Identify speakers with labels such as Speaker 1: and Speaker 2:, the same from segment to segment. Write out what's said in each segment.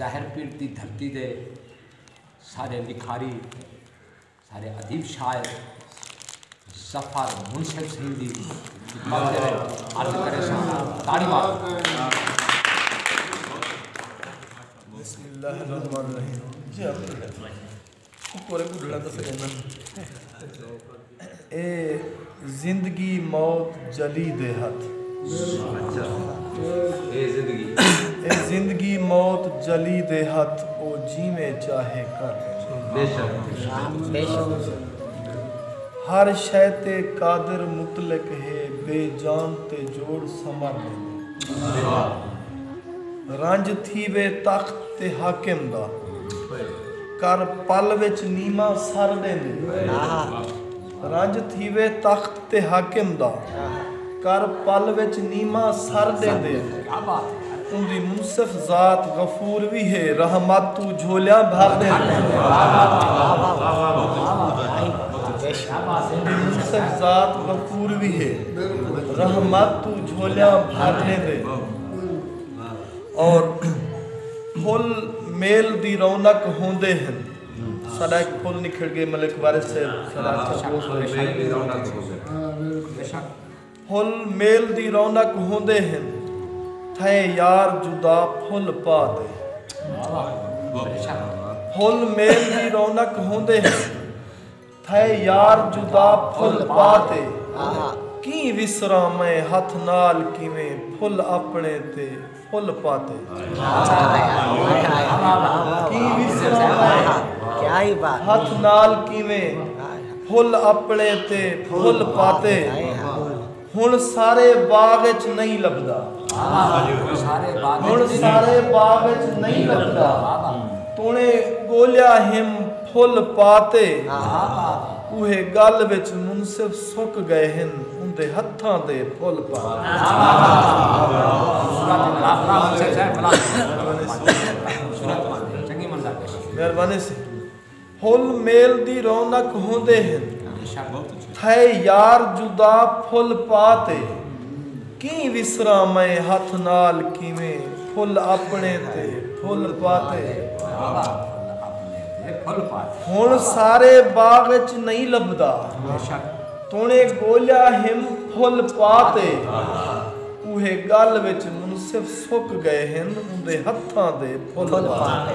Speaker 1: ज़ाहिर पीर की धरती दे सारे लिखारी सारे अदीब शायर ज़फ़र मुंसिफ सिंह दी अर्ज़ करे ताड़ी मार।
Speaker 2: बिस्मिल्लाहिर्रहमानिर्रहीम। जी आप कोरे बुढ़ड़ा तो सकेना ए जिंदगी मौत जली दे हाथ। ए जिंदगी मौत जली दे हाथ ओ जीवे चाहे कर। हर शैते कादिर मुतलक है बेजान ते जोड़ समर रंज थीवे तख्त ते हाकिम दा कर पल विच नीमा सर देंदे। रंज थीवे तख्त ते हाकिम दा कर पल विच नीमा सर देंदे। उंदी मुंसिफ जात गफूर भी है रहमत तू झोलियां भर दे। मुंसिफ जात गफूर भी है रहमत तू झोलियां भर दे। और फुल मेल दी रौनक होंदे हैं साडा एक फुल निखड़ गए मलिक वारिस से फुल मेल दी रौनक होंदे हैं थे यार जुदा फुल पा दे। फुल मेल दी रौनक होंदे हैं थे यार जुदा फुल पा दे। की विसरा मैं हथ नाल किवें फुल अपने ते फुल पाते। की विसरा मैं क्या ही बात हथ नाल किवें फुल अपने ते फुल पाते। हुण सारे बाग विच नहीं लभदा। हुण सारे बाग विच नहीं लभदा तूने गोलिया हिम फुल पाते। उहे गल विच मुंसिफ सुक गए हैं उनदे हत्थां दे फुल पाते। मेहरबानी से फुल मेल दी रौनक होंदे हैं थे यार जुदा फुल पाते। की विसरा मैं हथ नाल किवें फुल अपने ते फुल पाते। हुण सारे बाग विच नहीं लभदा तूने गोलिया हिम फुल पाते। उहे गल विच मुंसिफ सुक गए हैं उनदे हत्थां दे फुल पाते।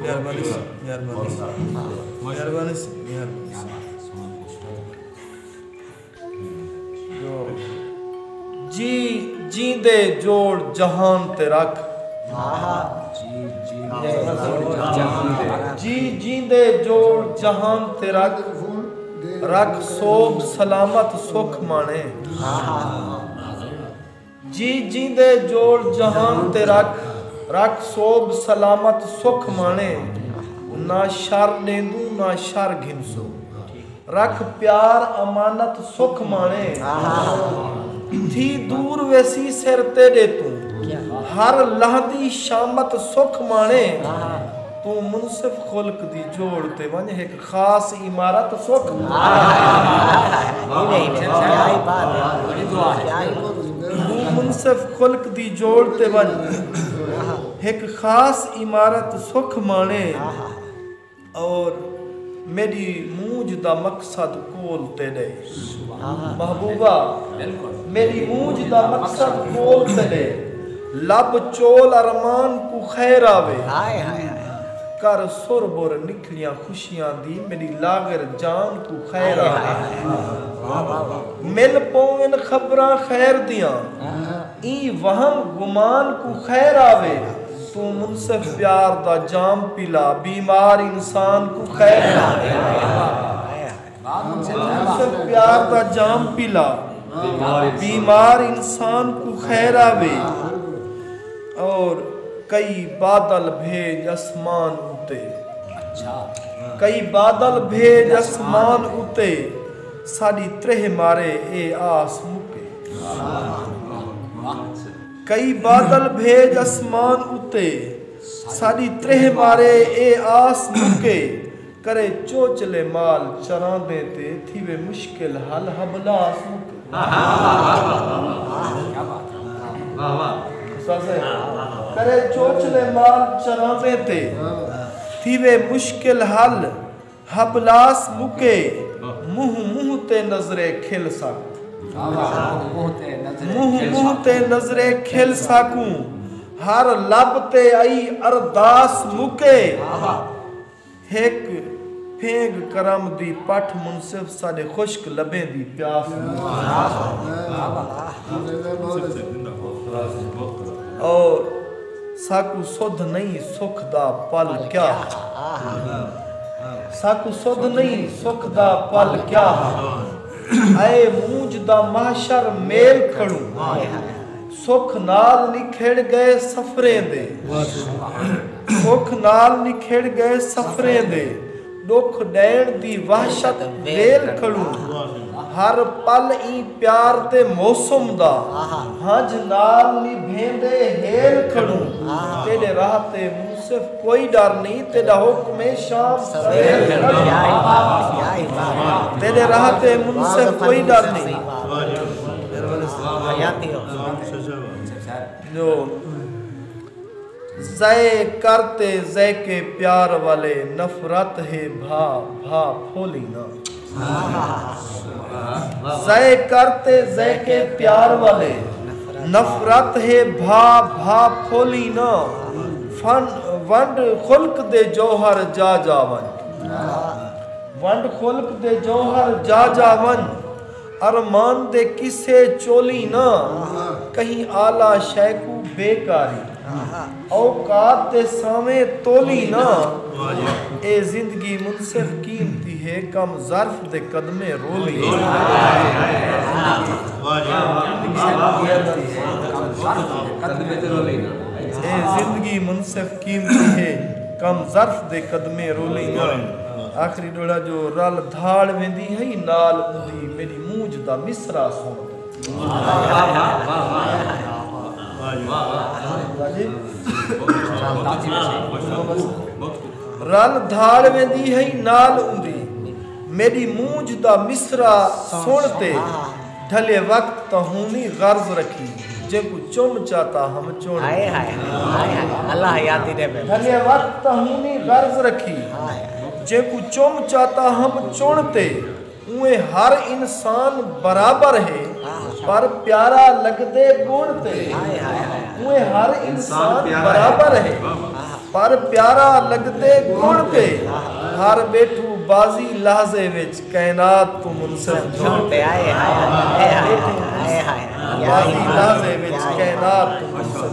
Speaker 2: मेहरबानी से मेहरबानी से जी जींदे जोड़ जहान ते रख। जी जींदे जोड़ जहान ते रख रख सोब सलामत सुख माने। जी जींदे जोड़ जहान ते रख रख सोब सलामत सुख माने। ना शर देंदू ना शर घिनसो रख प्यार अमानत सुख माने। थी दूर वैसी सिर तेरे तू हर लहदी शामत सुख माने। तू मुंसिफ खुल्क दी जोड़ ते वन एक खास इमारत सुख तू मुंसिफ खुल्क दी जोड़ ते वन एक खास इमारत सुख माने। और मेरी मूंज दा मकसद कोल तेरे महबूबा मेरी मूंज दा मकसद कोल तेरे लब चोल अरमान को खैर आवे। कर सुर बुर निखलियां खुशियां दी मेरी लागर जान को खैर आवे। मिल पोवन खबरां खैर दियां ई वहम गुमान को खैर आवे। तू मुंसिफ प्यार दा जाम पिला बीमार इंसान को खैर आवे। मुंसिफ प्यार दा जाम पिला बीमार इंसान को खैर आवे। और कई बादल भेज आसमान उते कई बादल भेज आसमान उते साडी त्रेह मारे ए आस मुके। कई बादल भेज आसमान उते साडी त्रेह मारे ए आस मुके। करे चोचले माल चरांदे ते थीवे मुश्किल हल हबलास मुके। करे चोचले माल चरावे ते थीवे मुश्किल हल हबलास मुके मुंह ते नजरे खिल साकू मुंह ते नजरे खिल साकू हर लब ते आई अरदास मुके एक फेंग करम दी पठ मुनसिफ साडे खुश्क लबे दी प्यास और साकू सुध नहीं सुख दा पल क्या साकू सुध नहीं सुख दा पल क्या आए मूंज दा माशर मेल खड़ू सुख नाल निखेड़ गए सफरे दे सुख नाल निखेड़ गए सफरे दे दुख डैण दी वहशत वेल खड़ू हर पल ई प्यार दे मौसम दा हज नाल निभेंदे हेल खड़ू तेरे राह ते मुनसिफ कोई डर नहीं तेरा हुक्म शाम सवेर तेरे राह ते मुनसिफ कोई डर नहीं जो ज़य करते ज़य के प्यार वाले नफरत है भा भा फोली ना ज़य करते ज़य के प्यार वाले नफरत है भा भा फोली ना फन वंड खुल्क दे जौहर जा जावन वंड खुल्क दे जौहर जा जावन अरमान दे किसे चोली ना कहीं आला शैकू बेकारी औकात दे सामे तोली ना ए जिंदगी मुनसिफ कीमती है कम ज़र्फ दे कदमे रोली ए जिंदगी मुनसिफ कीमती है कम ज़र्फ दे कदमे रोली ना आखिरी डोड़ा जो रल धाड़ वेंदी है नाल उंदी मेरी मूंज दा मिसरा सुन रल धाड़ वेंदी है नाल उंदी मेरी मूंज दा मिसरा सुनते ढले वक्त तहूनी गर्ज रखी जे को चुम चाहता हम चुन
Speaker 3: अल्लाह याद दे
Speaker 2: ढले वक्त तहूनी गर्ज रखी जे को चुम चाहता हम चुनते उए हर इंसान बराबर है पर प्यारा लगदे गुणते उए हर इंसान बराबर है पर प्यारा लगदे गुणते हर बैठू बाजी लहजे विच कायनात तो मुनसिफ
Speaker 3: झूठे आए
Speaker 2: बाजी लहजे विच कायनात तो मुनसिफ